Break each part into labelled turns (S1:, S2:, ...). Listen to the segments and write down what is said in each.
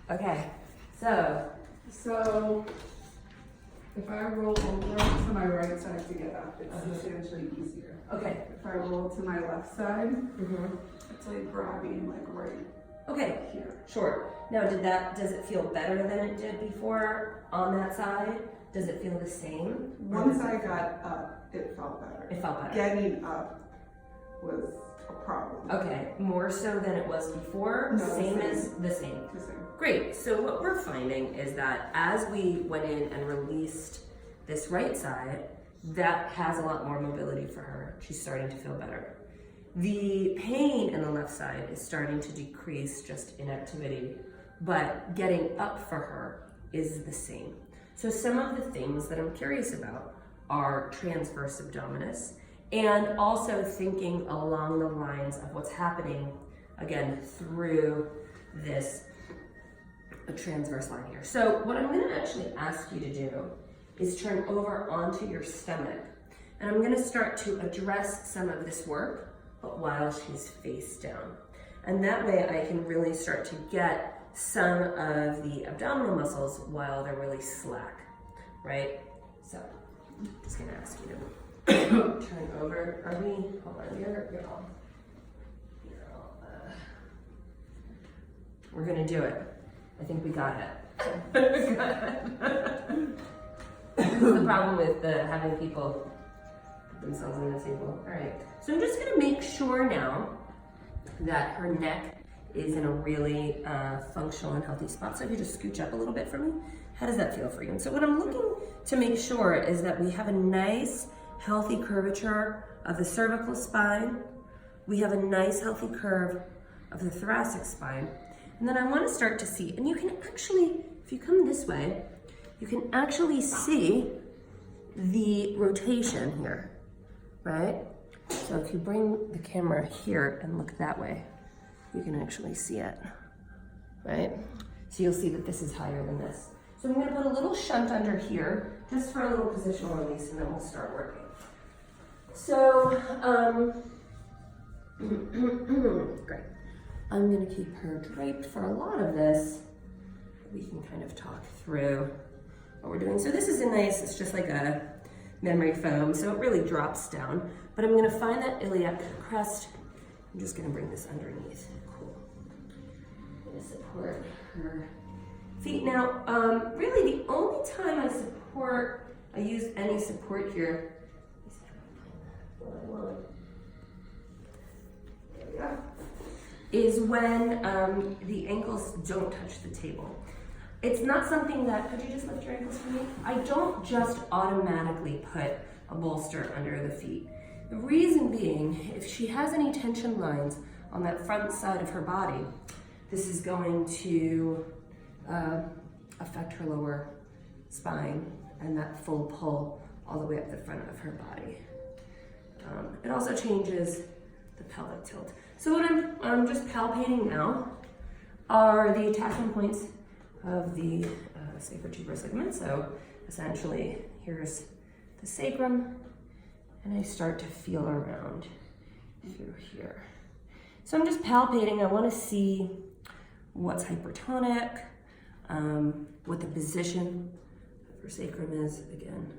S1: Okay, so
S2: if I roll over to my right side to get up, it's substantially easier.
S1: okay.
S2: If I roll to my left side, it's like grabbing like right
S1: Okay,
S2: here.
S1: sure. Now, does it feel better than it did before on that side? Does it feel the same?
S2: Once I got up, it felt better.
S1: It felt better.
S2: Getting up was a problem.
S1: Okay, more so than it was before?
S2: No,
S1: Same as the same.
S2: The same.
S1: Great, so what we're finding is that as we went in and released this right side, that has a lot more mobility for her. She's starting to feel better. The pain in the left side is starting to decrease, just inactivity, but getting up for her is the same. So some of the things that I'm curious about are transverse abdominis, and also thinking along the lines of what's happening, again, through this transverse line here. So what I'm gonna actually ask you to do is turn over onto your stomach, and I'm gonna start to address some of this work, but while she's face down. And that way I can really start to get some of the abdominal muscles while they're really slack, right? So I'm just gonna ask you to turn over. Are we, hold on, you're all, we're gonna do it. I think we got it. This is the problem with having people put themselves on the table. All right, so I'm just gonna make sure now that her neck is in a really functional and healthy spot. So if you just scooch up a little bit for me, how does that feel for you? And so what I'm looking to make sure is that we have a nice, healthy curvature of the cervical spine. We have a nice, healthy curve of the thoracic spine. And then I want to start to see, and you can actually, if you come this way, you can actually see the rotation here, right? So if you bring the camera here and look that way, you can actually see it, right? So you'll see that this is higher than this. So I'm going to put a little shunt under here, just for a little positional release, and then we'll start working. So, great. I'm gonna keep her draped for a lot of this. We can kind of talk through what we're doing. So this is a nice, it's just like a memory foam, so it really drops down. But I'm gonna find that iliac crest. I'm just gonna bring this underneath. Cool. I'm gonna support her feet. Now, really the only time I use any support here, there we go, is when the ankles don't touch the table. It's not something that, could you just lift your ankles for me? I don't just automatically put a bolster under the feet. The reason being, if she has any tension lines on that front side of her body, this is going to affect her lower spine and that full pull all the way up the front of her body. It also changes the pelvic tilt. So what I'm just palpating now are the attachment points of the sacrotuberous ligament. So essentially, here's the sacrum, and I start to feel around through here. So I'm just palpating. I want to see what's hypertonic, what the position of her sacrum is, again,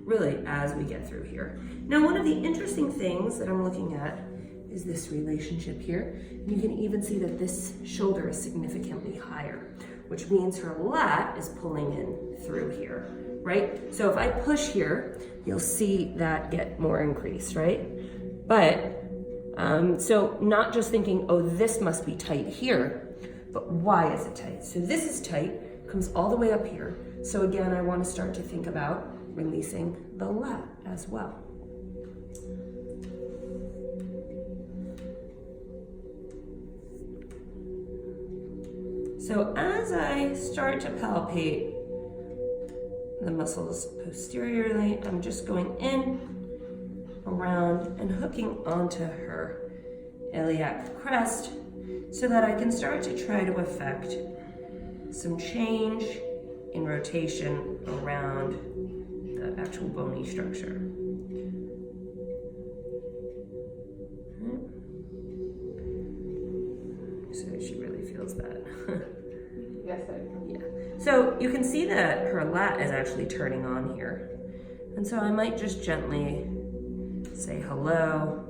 S1: really as we get through here. Now, one of the interesting things that I'm looking at is this relationship here. And you can even see that this shoulder is significantly higher, which means her lat is pulling in through here, right? So if I push here, you'll see that get more increased, right? But, so not just thinking, oh, this must be tight here, but why is it tight? So this is tight, comes all the way up here. So again, I want to start to think about releasing the lat as well. So as I start to palpate the muscles posteriorly, I'm just going in, around, and hooking onto her iliac crest so that I can start to try to affect some change in rotation around the actual bony structure. So she really feels that.
S2: Yes, I can.
S1: Yeah. So you can see that her lat is actually turning on here. And so I might just gently say hello,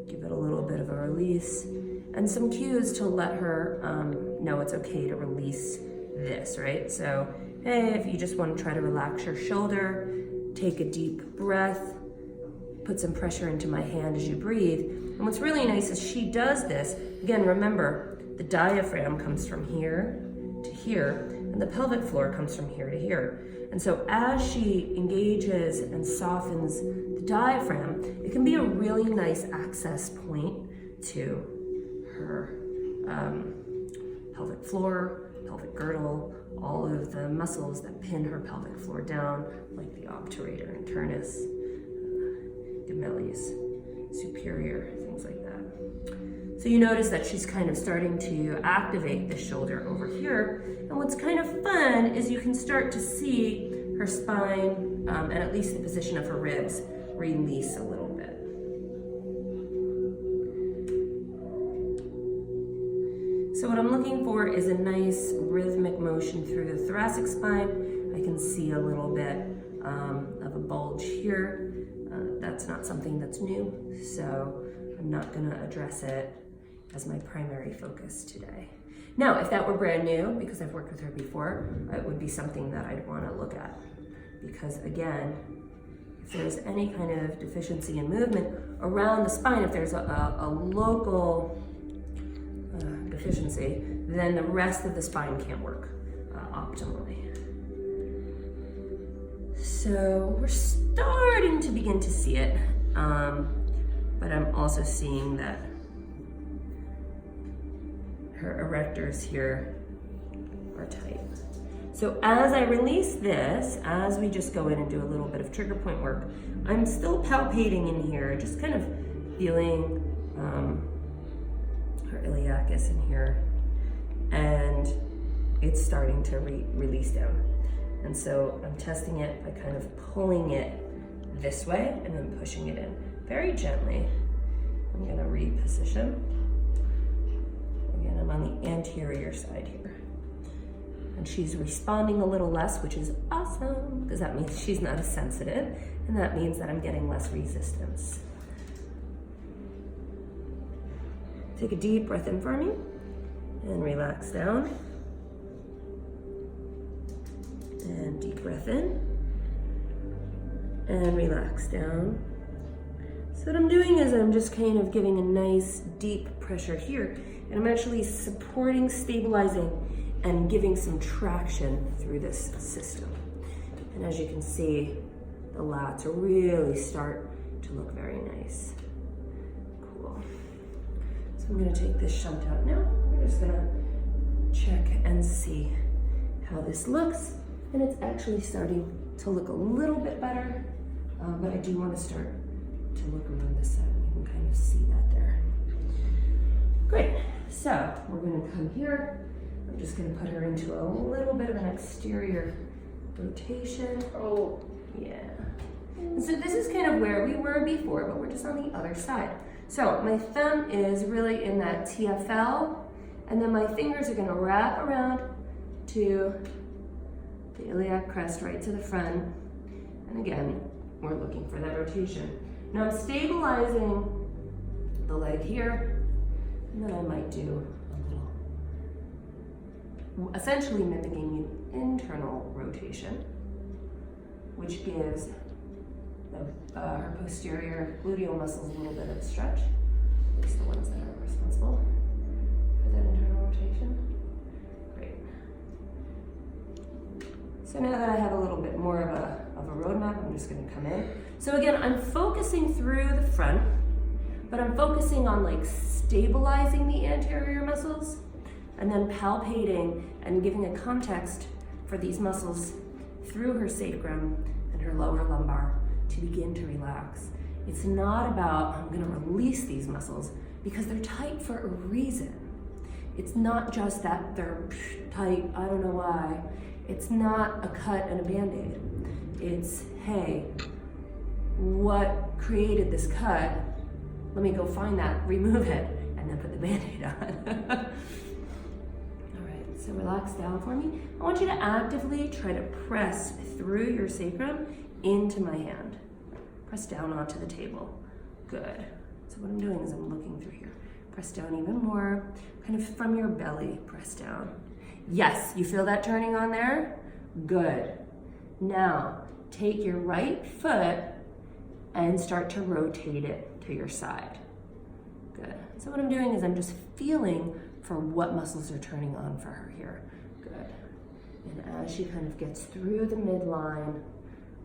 S1: give it a little bit of a release, and some cues to let her know it's okay to release this, right? So, hey, if you just want to try to relax your shoulder, take a deep breath, put some pressure into my hand as you breathe. And what's really nice is she does this. Again, remember, the diaphragm comes from here to here, and the pelvic floor comes from here to here. And so as she engages and softens the diaphragm, it can be a really nice access point to her pelvic floor, pelvic girdle, all of the muscles that pin her pelvic floor down, like the obturator internus, gemellus superior, things like that. So you notice that she's kind of starting to activate the shoulder over here. And what's kind of fun is you can start to see her spine, and at least the position of her ribs, release a little bit. So what I'm looking for is a nice rhythmic motion through the thoracic spine. I can see a little bit of a bulge here. That's not something that's new, so I'm not gonna address it as my primary focus today. Now, if that were brand new, because I've worked with her before, it would be something that I'd wanna look at. Because again, if there's any kind of deficiency in movement around the spine, if there's a local deficiency, then the rest of the spine can't work optimally. So we're starting to begin to see it, but I'm also seeing that her erectors here are tight. So as I release this, as we just go in and do a little bit of trigger point work, I'm still palpating in here, just kind of feeling her iliacus in here, and it's starting to release down. And so I'm testing it by kind of pulling it this way and then pushing it in very gently. I'm gonna reposition. Again, I'm on the anterior side here. And she's responding a little less, which is awesome, because that means she's not as sensitive, and that means that I'm getting less resistance. Take a deep breath in for me, and relax down. And deep breath in, and relax down. So what I'm doing is I'm just kind of giving a nice deep pressure here, and I'm actually supporting, stabilizing, and giving some traction through this system. And as you can see, the lats really start to look very nice. Cool. So I'm gonna take this shunt out now. We're just gonna check and see how this looks. And it's actually starting to look a little bit better, but I do want to start to look around this side. You can kind of see that there. Great, so we're gonna come here. I'm just gonna put her into a little bit of an exterior rotation. Oh, yeah. And so this is kind of where we were before, but we're just on the other side. So my thumb is really in that TFL, and then my fingers are gonna wrap around to the iliac crest right to the front. And again, we're looking for that rotation. Now I'm stabilizing the leg here, and then I might do a little, essentially mimicking an internal rotation, which gives her posterior gluteal muscles a little bit of a stretch, at least the ones that are responsible for that internal rotation. Great. So now that I have a little bit more of a roadmap, I'm just gonna come in. So again, I'm focusing through the front, but I'm focusing on like stabilizing the anterior muscles and then palpating and giving a context for these muscles through her sacrum and her lower lumbar to begin to relax. It's not about, I'm gonna release these muscles, because they're tight for a reason. It's not just that they're tight, I don't know why. It's not a cut and a Band-Aid. It's, hey, what created this cut? Let me go find that, remove it, and then put the Band-Aid on. All right, So relax down for me. I want you to actively try to press through your sacrum into my hand. Press down onto the table. Good. So what I'm doing is I'm looking through here. Press down even more, kind of from your belly, press down. Yes, you feel that turning on there? Good. Now, take your right foot and start to rotate it to your side. Good. So what I'm doing is I'm just feeling for what muscles are turning on for her here. Good. And as she kind of gets through the midline,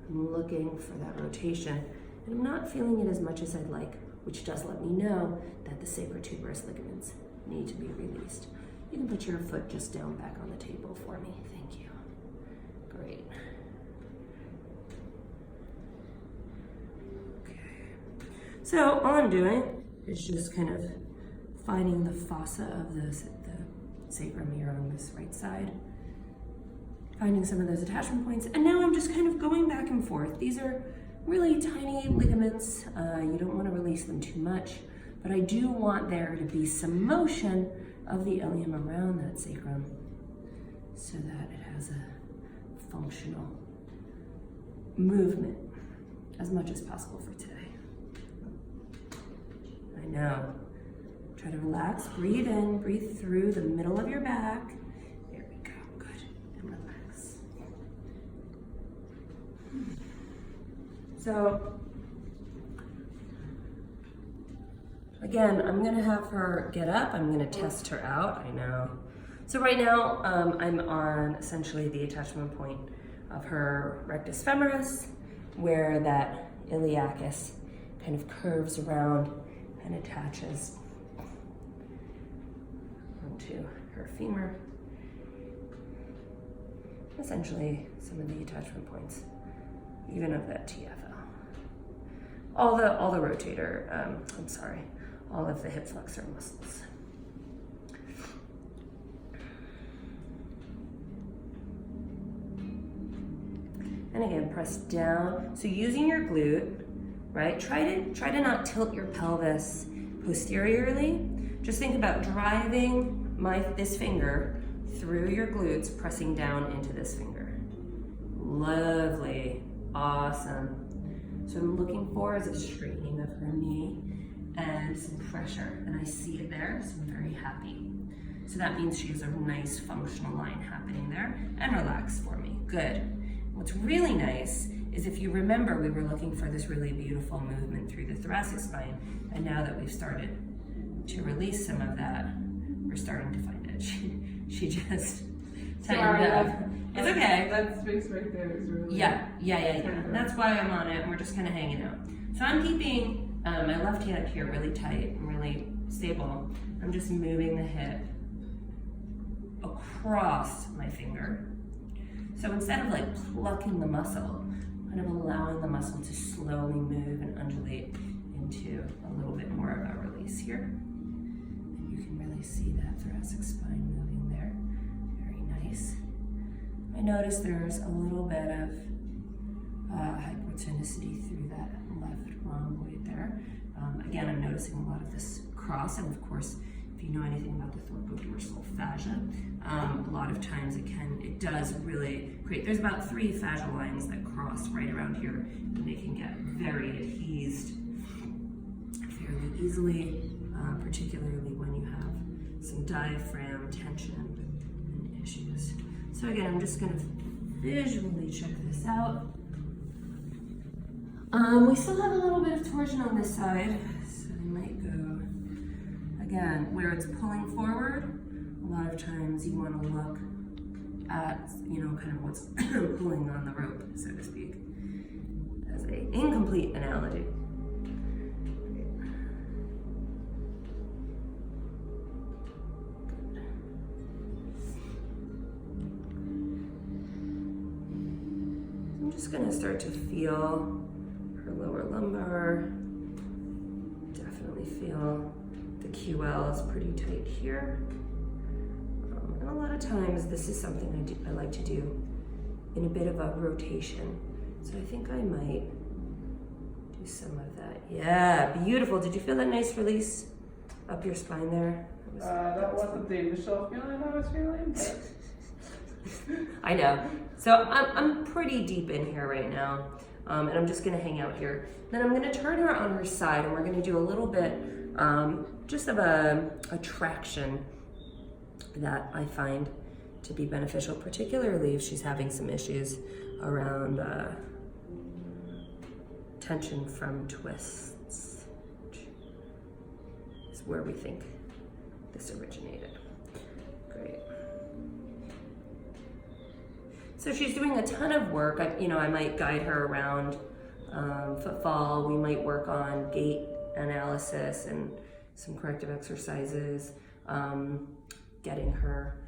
S1: I'm looking for that rotation. And I'm not feeling it as much as I'd like, which does let me know that the sacrotuberous ligaments need to be released. You can put your foot just down back on the table for me. Thank you. Great. Okay. So all I'm doing is just kind of finding the fossa of the sacrum here on this right side, finding some of those attachment points, and now I'm just kind of going back and forth. These are really tiny ligaments. You don't want to release them too much, but I do want there to be some motion of the ilium around that sacrum so that it has a functional movement as much as possible for today. I know. Try to relax, breathe in, breathe through the middle of your back. There we go, good, and relax. So, again, I'm gonna have her get up. I'm gonna test her out, I know. So right now, I'm on essentially the attachment point of her rectus femoris, where that iliacus kind of curves around and attaches onto her femur. Essentially, some of the attachment points, even of that TFL. All the rotator, all of the hip flexor muscles. And again, press down. So using your glute, right? Try to not tilt your pelvis posteriorly. Just think about driving this finger through your glutes, pressing down into this finger. Lovely, awesome. So I'm looking for is a straightening of her knee and some pressure, and I see it there, so I'm very happy. So that means she has a nice functional line happening there, and relax for me, good. What's really nice is if you remember, we were looking for this really beautiful movement through the thoracic spine, and now that we've started to release some of that, we're starting to find it. She just tightened up. It's okay.
S2: That space right there is really...
S1: Yeah. That's why I'm on it, and we're just kind of hanging out. So I'm keeping my left hand here really tight and really stable. I'm just moving the hip across my finger. So instead of like plucking the muscle, kind of allowing the muscle to slowly move and undulate into a little bit more of a release here. And you can really see that thoracic spine moving there. Very nice. I notice there's a little bit of hypotonicity through that left rhomboid there. Again, I'm noticing a lot of this cross, and of course, if you know anything about the thoracodorsal fascia, a lot of times it does really create, there's about 3 fascial lines that cross right around here, and they can get very adhesed fairly easily, particularly when you have some diaphragm tension and issues. So again, I'm just gonna visually check this out. We still have a little bit of torsion on this side, so we might go, again, where it's pulling forward. A lot of times you want to look at, kind of what's pulling on the rope, so to speak, as an incomplete analogy. I'm just going to start to feel her lower lumbar. Definitely feel the QL is pretty tight here. And a lot of times this is something I like to do in a bit of a rotation. So I think I might do some of that. Yeah, beautiful. Did you feel that nice release up your spine there?
S2: That wasn't the initial feeling I was feeling, but
S1: I know. So I'm pretty deep in here right now, and I'm just gonna hang out here. Then I'm gonna turn her on her side, and we're gonna do a little bit just of a traction that I find to be beneficial, particularly if she's having some issues around tension from twists. Is where we think this originated. Great. So she's doing a ton of work. I might guide her around footfall. We might work on gait analysis and some corrective exercises, getting her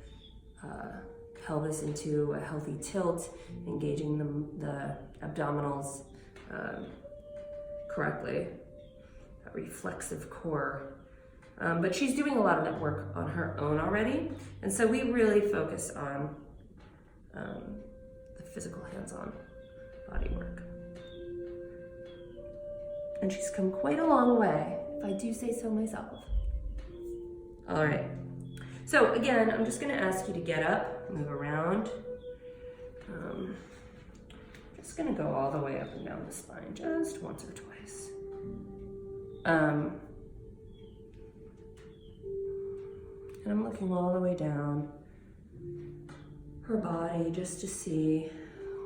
S1: pelvis into a healthy tilt, engaging the abdominals correctly, that reflexive core. But she's doing a lot of that work on her own already. And so we really focus on the physical hands-on body work. And she's come quite a long way, if I do say so myself. All right. So again, I'm just gonna ask you to get up, move around. Just gonna go all the way up and down the spine, just once or twice. And I'm looking all the way down her body just to see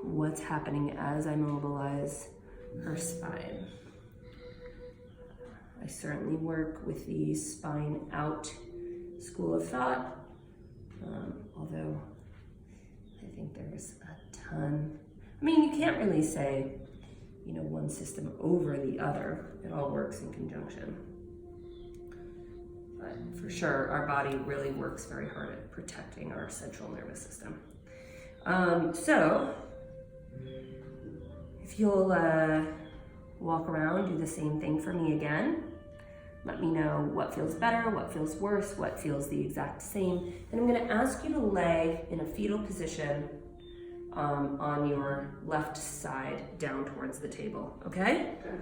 S1: what's happening as I mobilize her spine. I certainly work with the spine out school of thought, although I think there's a ton. I mean, you can't really say, one system over the other. It all works in conjunction. But for sure, our body really works very hard at protecting our central nervous system. So, if you'll walk around, do the same thing for me again. Let me know what feels better, what feels worse, what feels the exact same. And I'm gonna ask you to lay in a fetal position on your left side down towards the table, okay?
S2: okay.